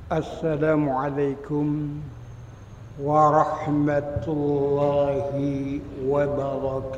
Assalamualaikum warahmatullahi wabarakatuh.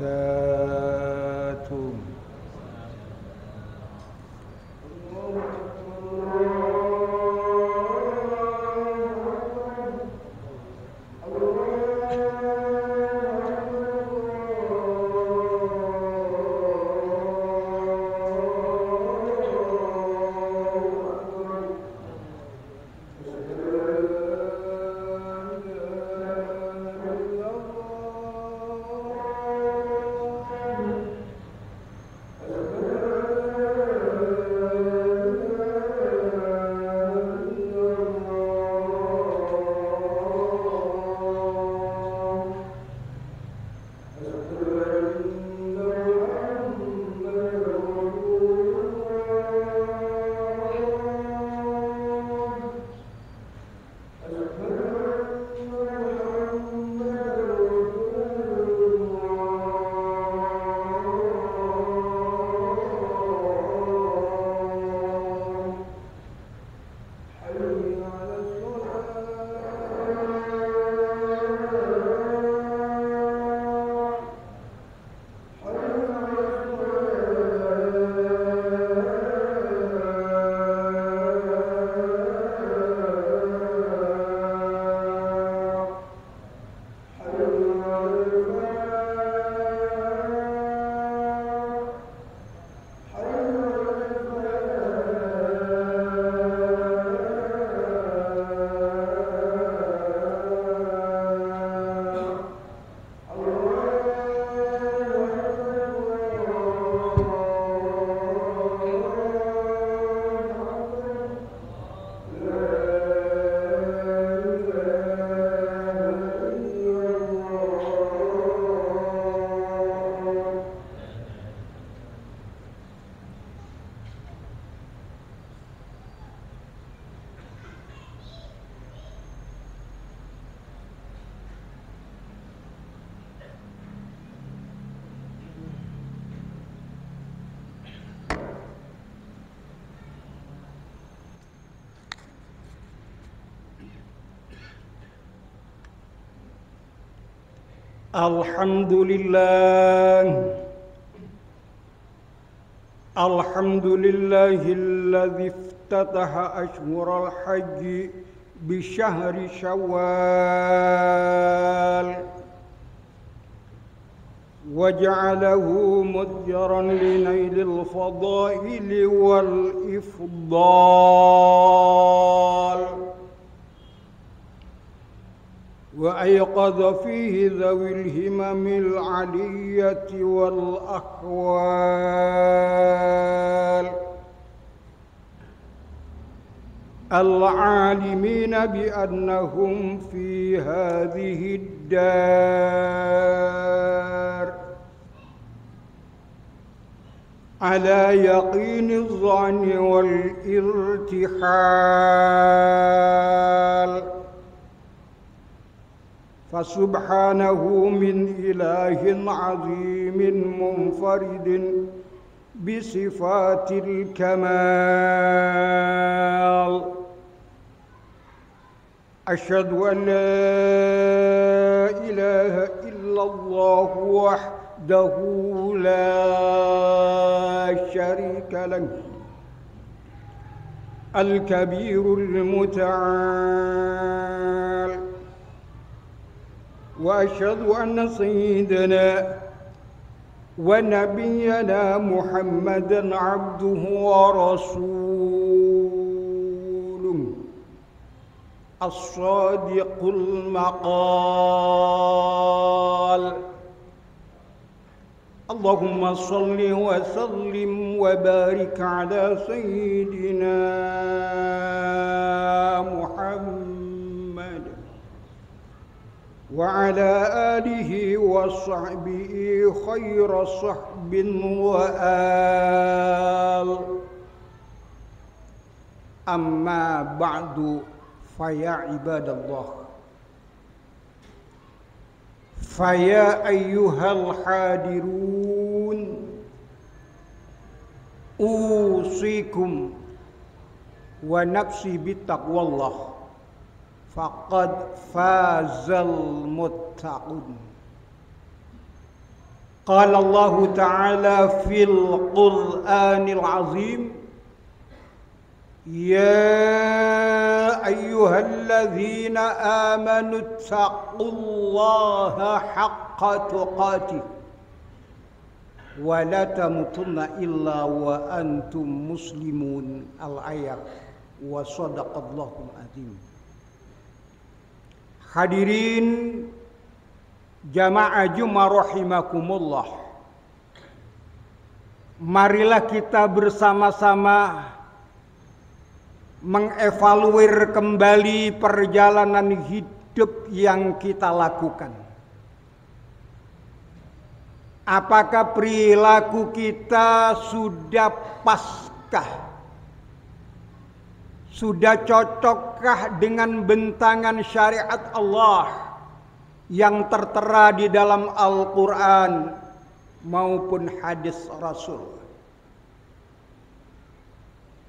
Alhamdulillahilladzi iftataha ashhural haji bi syahri Syawal wa ja'alahu mudjaran li nailil fadaili wal ifdal وأيقظ فيه ذوي الهمم العلية والأحوال العالمين بأنهم في هذه الدار على يقين الظن والارتحال فسبحانه من إله عظيم منفرد بصفات الكمال أشهد أن لا إله إلا الله وحده لا شريك له الكبير المتعال وأشهد أن سيدنا ونبينا محمدًا عبده ورسوله الصادق المقال اللهم صل وسلم وبارك على سيدنا محمد وعلى آله وصحبه خير صحب وآل أما بعد فيا عباد الله فيا أيها الحاضرون أوصيكم wa nafsi bittaqwallah faqad fazal muttaqun. Qala Allah Ta'ala fil Qur'anil Azim, ya ayyuhalladzina amanu taqullaha haqqa tuqatih wa la tamutunna illa wa antum muslimun. Al-ayat. Wa sadaqallahul azim. Hadirin jamaah Jumat rahimakumullah, marilah kita bersama-sama mengevaluir kembali perjalanan hidup yang kita lakukan. Apakah perilaku kita sudah paskah? Sudah cocokkah dengan bentangan syariat Allah yang tertera di dalam Al-Quran maupun hadis Rasul?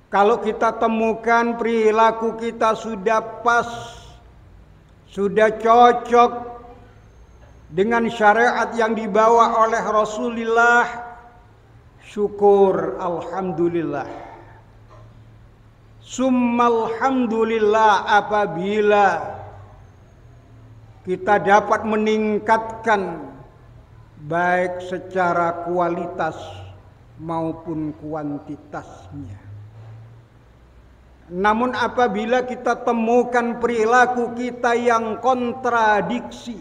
Kalau kita temukan perilaku kita sudah pas, sudah cocok dengan syariat yang dibawa oleh Rasulullah, syukur, alhamdulillah. Summalhamdulillah apabila kita dapat meningkatkan baik secara kualitas maupun kuantitasnya. Namun apabila kita temukan perilaku kita yang kontradiksi,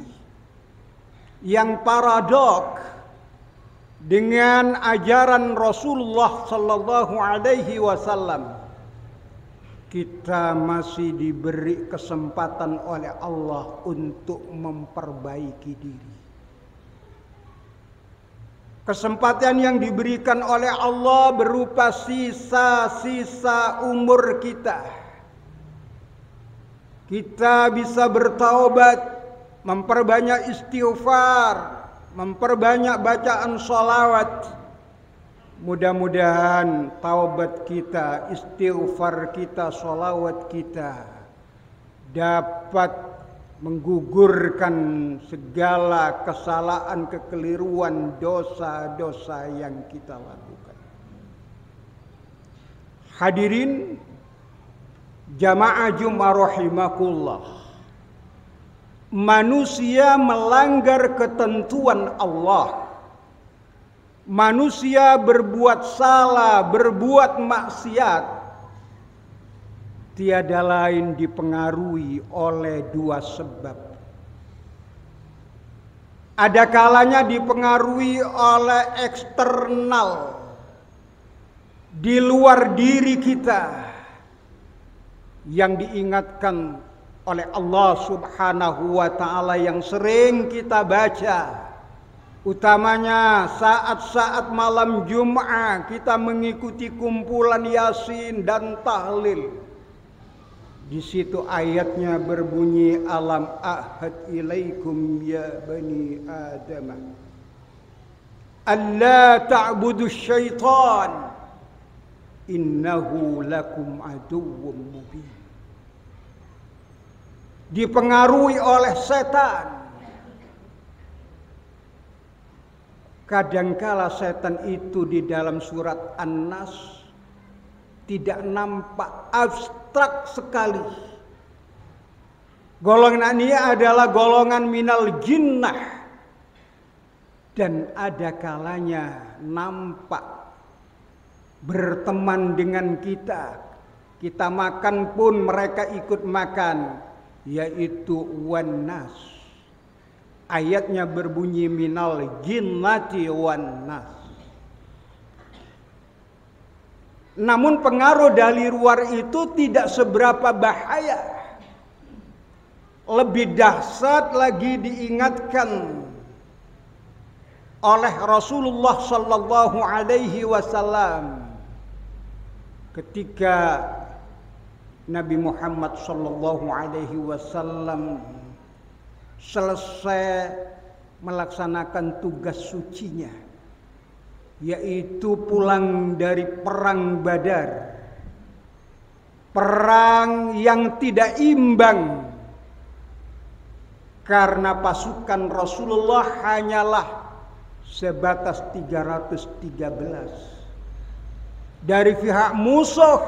yang paradok dengan ajaran Rasulullah sallallahu alaihi wasallam, kita masih diberi kesempatan oleh Allah untuk memperbaiki diri. Kesempatan yang diberikan oleh Allah berupa sisa-sisa umur kita. Kita bisa bertaubat, memperbanyak istighfar, memperbanyak bacaan sholawat. Mudah-mudahan taubat kita, istighfar kita, sholawat kita dapat menggugurkan segala kesalahan, kekeliruan, dosa-dosa yang kita lakukan. Hadirin jamaah Jumat rahimakumullah, manusia melanggar ketentuan Allah. Manusia berbuat salah, berbuat maksiat, tiada lain dipengaruhi oleh dua sebab. Ada kalanya dipengaruhi oleh eksternal, di luar diri kita, yang diingatkan oleh Allah Subhanahu wa Ta'ala yang sering kita baca. Utamanya saat-saat malam Jumat kita mengikuti kumpulan Yasin dan tahlil. Di situ ayatnya berbunyi, alam ahad ilaikum ya bani Adam alla ta'budu syaitan innahu lakum aduwwum mubin. Dipengaruhi oleh setan. Kadangkala setan itu di dalam surat An-Nas tidak nampak, abstrak sekali. Golongan ini adalah golongan minal jinnah, dan ada kalanya nampak berteman dengan kita. Kita makan pun mereka ikut makan, yaitu wan-nas. Ayatnya berbunyi minal jinnati wan nas. Namun pengaruh dari luar itu tidak seberapa bahaya. Lebih dahsyat lagi diingatkan oleh Rasulullah sallallahu alaihi wasallam ketika Nabi Muhammad sallallahu alaihi wasallam selesai melaksanakan tugas sucinya, yaitu pulang dari perang Badar. perang yang tidak imbang, karena pasukan Rasulullah hanyalah sebatas 313. Dari pihak musuh,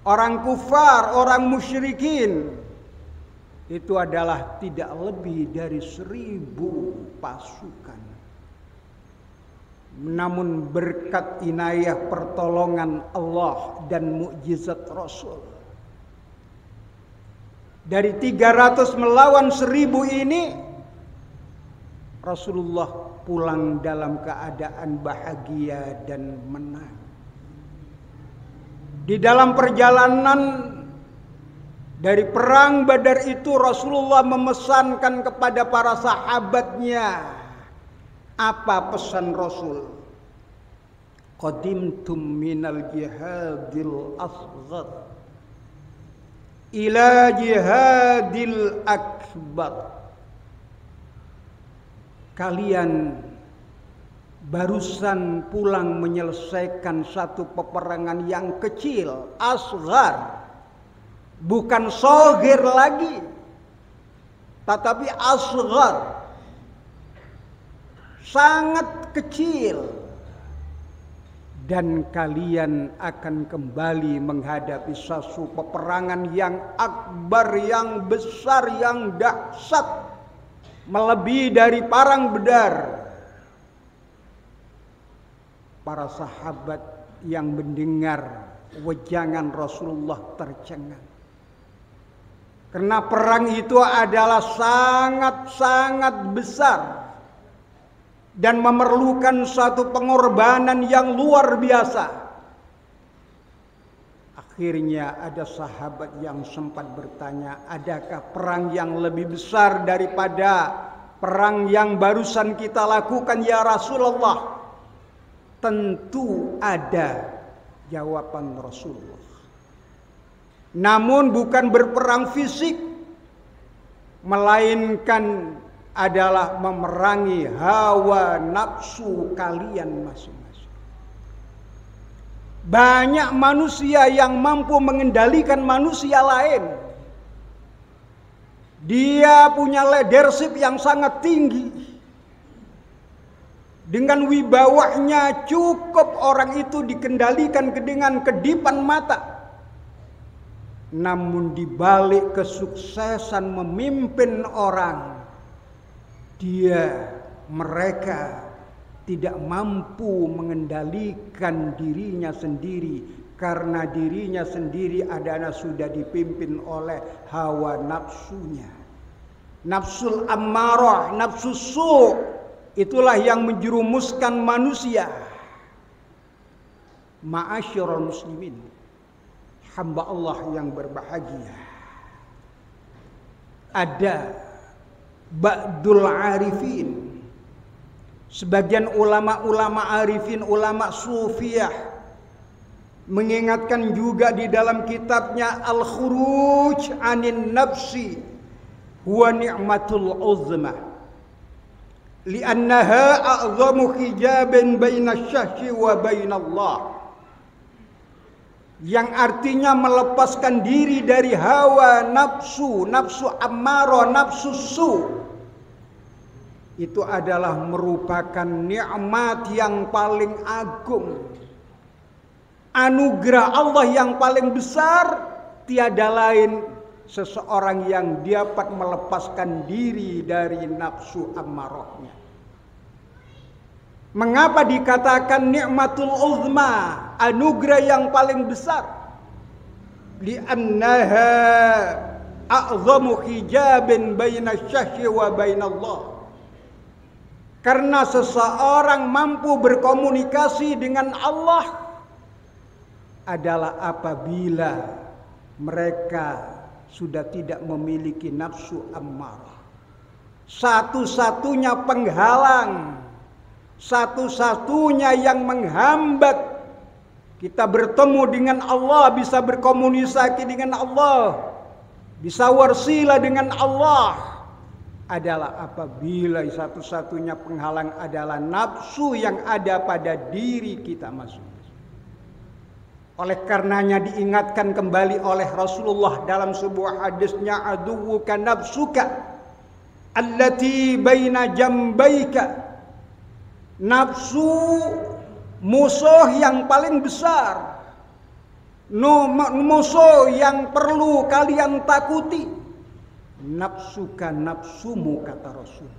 orang kufar, orang musyrikin, itu adalah tidak lebih dari 1000 pasukan. Namun berkat inayah pertolongan Allah dan mukjizat Rasul, dari 300 melawan 1000 ini, Rasulullah pulang dalam keadaan bahagia dan menang. Di dalam perjalanan dari perang Badar itu, Rasulullah memesankan kepada para sahabatnya. Apa pesan Rasul? Qadimtum minal jihadil asghar ila jihadil akbar. Kalian barusan pulang menyelesaikan satu peperangan yang kecil, asghar, bukan shogir lagi, tetapi asghar, sangat kecil, dan kalian akan kembali menghadapi satu peperangan yang akbar, yang besar, yang dahsyat, melebihi dari perang Badar. Para sahabat yang mendengar wejangan Rasulullah tercengang, karena perang itu adalah sangat-sangat besar dan memerlukan satu pengorbanan yang luar biasa. Akhirnya ada sahabat yang sempat bertanya, adakah perang yang lebih besar daripada perang yang barusan kita lakukan ya Rasulullah? Tentu ada, jawaban Rasulullah. Namun bukan berperang fisik, melainkan adalah memerangi hawa nafsu kalian masing-masing. Banyak manusia yang mampu mengendalikan manusia lain. Dia punya leadership yang sangat tinggi. Dengan wibawanya cukup orang itu dikendalikan dengan kedipan mata. Namun di balik kesuksesan memimpin orang, mereka tidak mampu mengendalikan dirinya sendiri, karena dirinya sendiri adalah sudah dipimpin oleh hawa nafsunya. Nafsul ammarah, nafsu su', itulah yang menjerumuskan manusia. Ma'asyiral muslimin, hamba Allah yang berbahagia, ada ba'dul arifin, sebagian ulama-ulama arifin, ulama sufiyah, mengingatkan juga di dalam kitabnya Al-Khuruj Anin Nafsi huwa ni'matul uzma, li'annaha a'zamu hijabin bainasy-syahsi wa bainallah, yang artinya melepaskan diri dari hawa nafsu, nafsu ammarah, nafsu su. Itu adalah merupakan nikmat yang paling agung, anugerah Allah yang paling besar. Tiada lain seseorang yang dapat melepaskan diri dari nafsu ammarahnya. Mengapa dikatakan nikmatul uzma, anugerah yang paling besar? Li'annaha a'zamu hijabin bainasy-syahsi wa bainallah. Karena seseorang mampu berkomunikasi dengan Allah adalah apabila mereka sudah tidak memiliki nafsu ammarah. Satu-satunya penghalang, satu-satunya yang menghambat kita bertemu dengan Allah, bisa berkomunikasi dengan Allah, bisa warsila dengan Allah, adalah apabila satu-satunya penghalang adalah nafsu yang ada pada diri kita masing-masing. Oleh karenanya diingatkan kembali oleh Rasulullah dalam sebuah hadisnya, aduwuka nafsuka allati baina jambaika. Nafsu musuh yang paling besar, musuh yang perlu kalian takuti. Nafsuka, nafsumu, kata Rasul.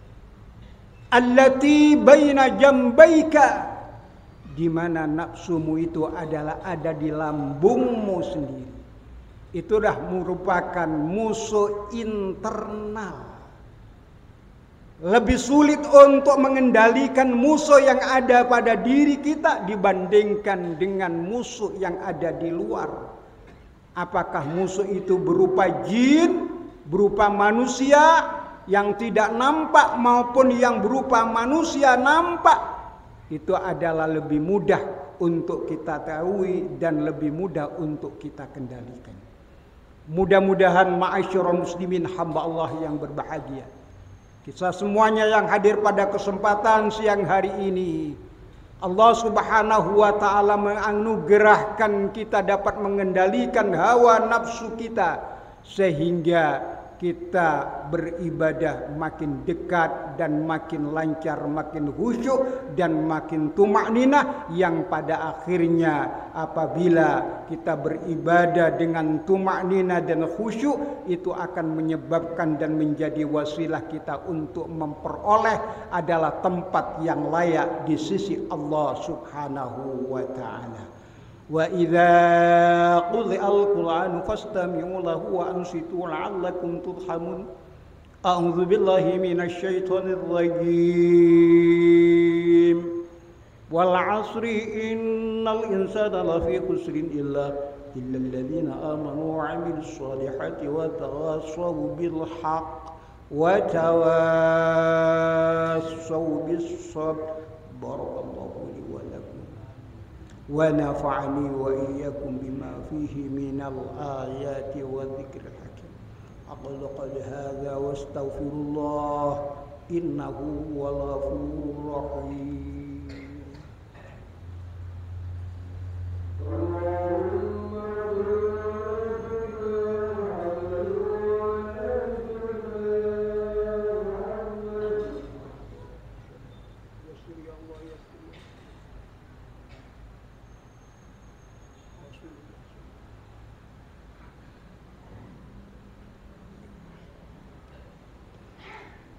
Allati baina jambaika, di mana nafsumu itu adalah ada di lambungmu sendiri. Itu dah merupakan musuh internal. Lebih sulit untuk mengendalikan musuh yang ada pada diri kita dibandingkan dengan musuh yang ada di luar. Apakah musuh itu berupa jin, berupa manusia yang tidak nampak, maupun yang berupa manusia nampak, itu adalah lebih mudah untuk kita tahu dan lebih mudah untuk kita kendalikan. Mudah-mudahan ma'asyiral muslimin, hamba Allah yang berbahagia, kita semuanya yang hadir pada kesempatan siang hari ini, Allah Subhanahu wa ta'ala menganugerahkan kita dapat mengendalikan hawa nafsu kita, sehingga kita beribadah makin dekat dan makin lancar, makin khusyuk dan makin tumakninah, yang pada akhirnya apabila kita beribadah dengan tumakninah dan khusyuk, itu akan menyebabkan dan menjadi wasilah kita untuk memperoleh adalah tempat yang layak di sisi Allah Subhanahu wa ta'ala. Wa idza quri'al Qur'anu fastami'u lahu wa ansitu la'allakum turhamun. A'udzu billahi minasy syaithanir rajim. Wal 'asri innal insana lafi khusrin illa alladziina aamanu wa 'amilus shalihati wa tawassaw bil haqq wa tawassaw bis sabr. Barakallahu li wa lakum wa nafa'ani wa iyyakum bima fihi minal ayati wa dzikril hakim. Aqulu qali hadza wa astaghfirullah innahu huwal ghafurur rahim.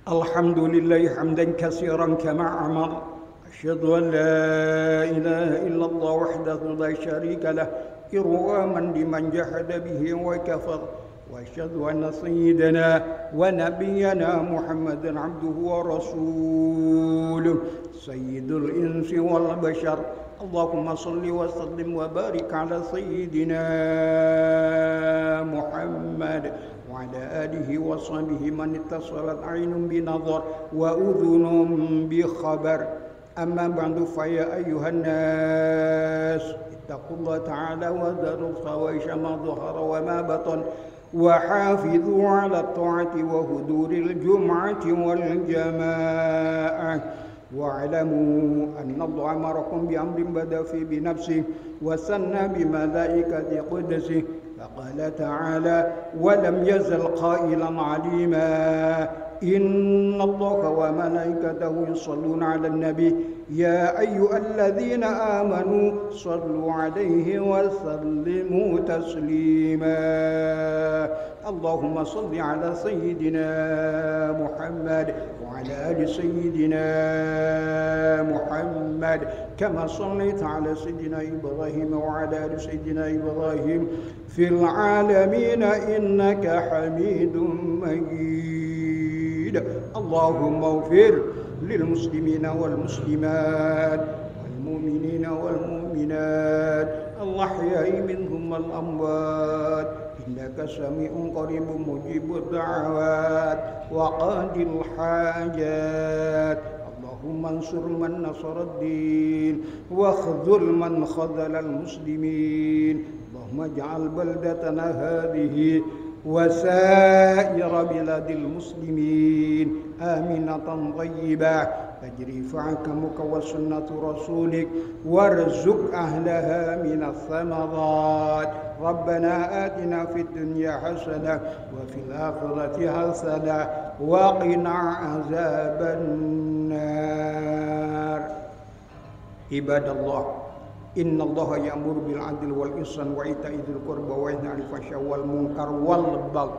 Alhamdulillah hamdan katsiran kama amar. Asyhadu an la ilaha illallah wahdahu la syarika lah, irwaman liman jahada bihi wa kafar. Wa asyhadu anna sayyidana wa nabiyyana Muhammadan abduhu wa rasuluh, sayyidul insi wal bashar. Allahumma salli wa sallim wa barik ala sayyidina Muhammad wa ala alihi wa sahbihi man ittasalat aynun bi nazar wa udhunun bi khabar. Amma ba'du, fa ya ayyuhan nas ittaqullaha ta'ala wa dharu fawahisha ma dhahara wa ma batan wa hafidhu ala ta'ati wa huduril jum'ati wal jama'ah. واعلموا أن الله أمركم بأمر بدأ فيه بنفسه وثنى بملائكة قدسه، فقال تعالى: ولم يزل قائلا عليما إن الله وملائكته يصلون على النبي يا أيها الذين آمنوا صلوا عليه وسلموا تسليما. اللهم صل على سيدنا محمد وعلى آل سيدنا محمد كما صليت على سيدنا إبراهيم وعلى آل سيدنا إبراهيم في العالمين إنك حميد مجيد. اللهم اغفر للمسلمين والمسلمات والمؤمنين والمؤمنات الأحياء منهم والأموات إنك سميع قريب مجيب الدعوات وقاضي الحاجات. اللهم انصر من نصر الدين واخذل من خذل المسلمين. اللهم اجعل بلدتنا هذه وسائر بلاد المسلمين آمنة طيبة تجري فحكمك وسنة رسولك وارزق أهلها من الثمرات ربنا آتنا في الدنيا حسنة وفي الآخرة حسنة وقنا عذاب النار عباد الله إن الله يأمر بالعدل والإحسان وإيتاء ذي القربى وينهى عن الفحشاء والمنكر والبغي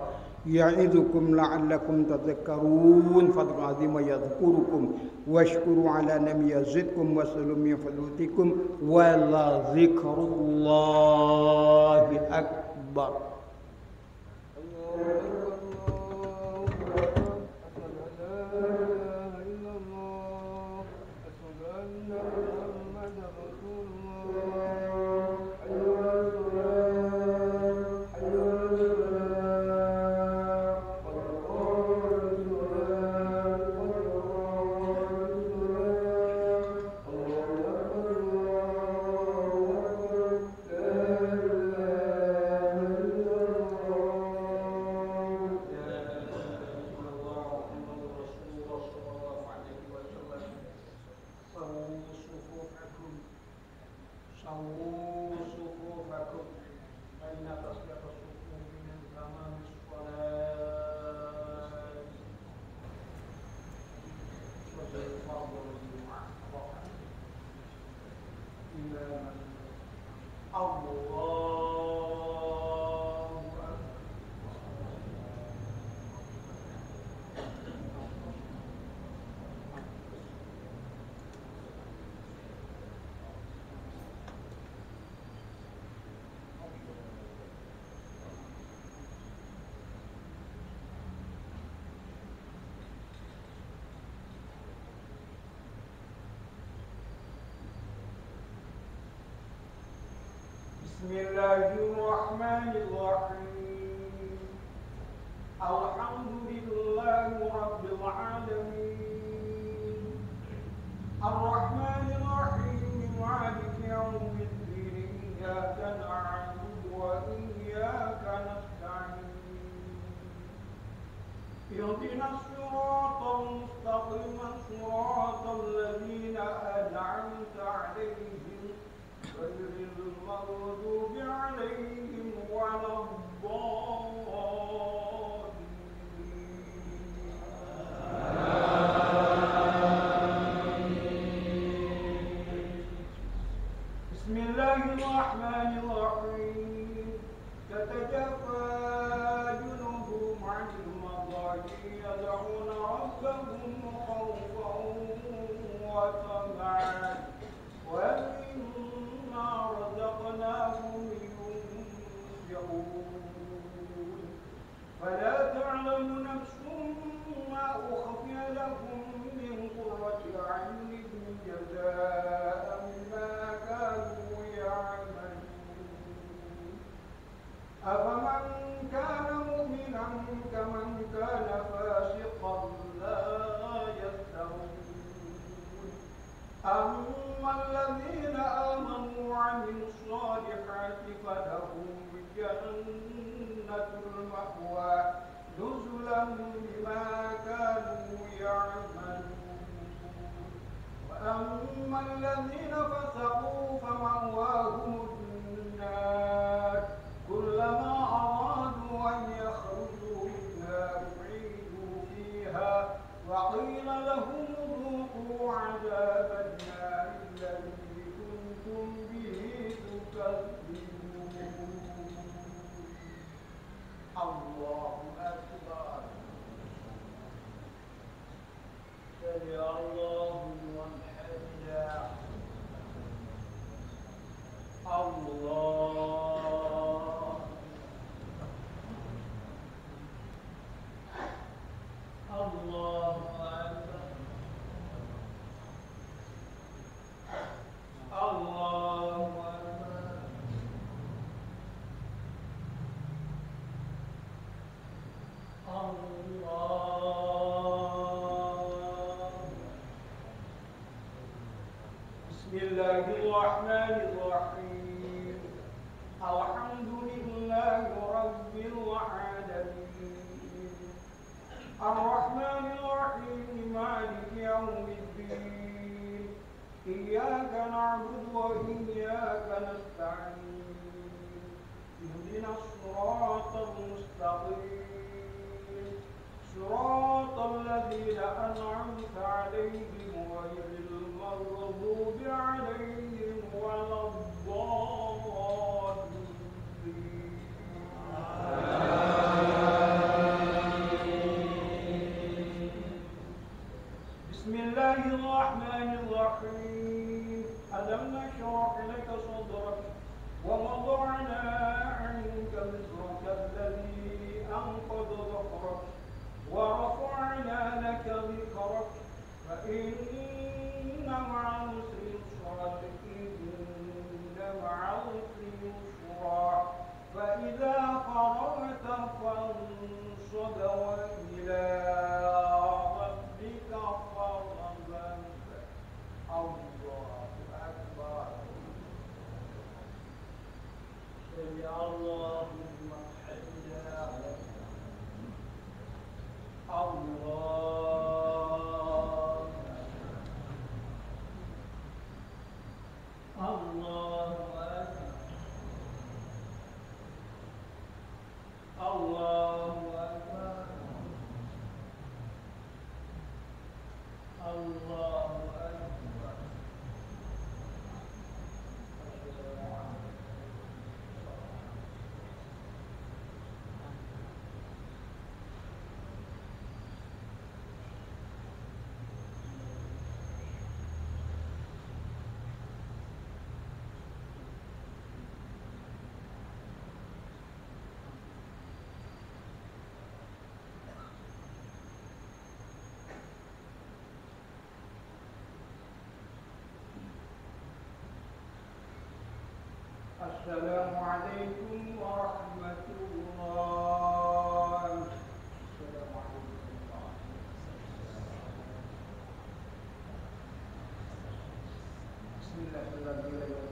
يعظكم لعلكم تذكرون فاذكروا عظيما يذكركم واشكروا على نعمه يزدكم واسألوا من فضلكم ولذكر الله أكبر. بسم الله الرحمن الرحيم الحمد لله رب العالمين الرحمن الرحيم مالك يوم الدين إياك نعبد وإياك نستعين اهدنا الصراط المستقيم صراط الذين أنعمت عليهم غير المغضوب عليهم ولا بسم الله الرحمن الرحيم تتجافى جنوبهم عن المضاجع يدعون ربهم خوفا وطمعا ومما رزقناهم ينفقون فلا تعلم نفس ما أخفي لهم من قرة أعين جزاء بما كانوا يعملون أفمن كان مؤمنا كمن كان فاسقا لا يستوون أما الذين آمنوا وعملوا الصالحات فلهم جنة المأوى نزلا بما كانوا يعملون وأما الذين فسقوا فمأواهم النار كلما أرادوا أن يخرجوا منها أعيدوا فيها وقيل لهم ذوقوا عذاب النار الذي كنتم به تكذبون الله أكبر سمع الله لمن حمده أجمعين اهدنا الصراط المستقيم صراط الذين أنعمت عليهم غير المغضوب عليهم ولا الضالين. بسم الله الرحمن الرحيم ألم نشرح لك صدرك ووضعنا عنك وزرك الذي أنقض ظهرك ورفعنا لك ذكرك فإن مع العسر يسرا إن مع العسر يسرا فإذا فرغت فانصب وإلى ربك فارغب. الله أكبر. سمع الله لمن حمده. الله أكبر. الله أكبر. الله أكبر. السلام عليكم ورحمة الله. السلام عليكم ورحمة الله. بسم الله الرحمن الرحيم.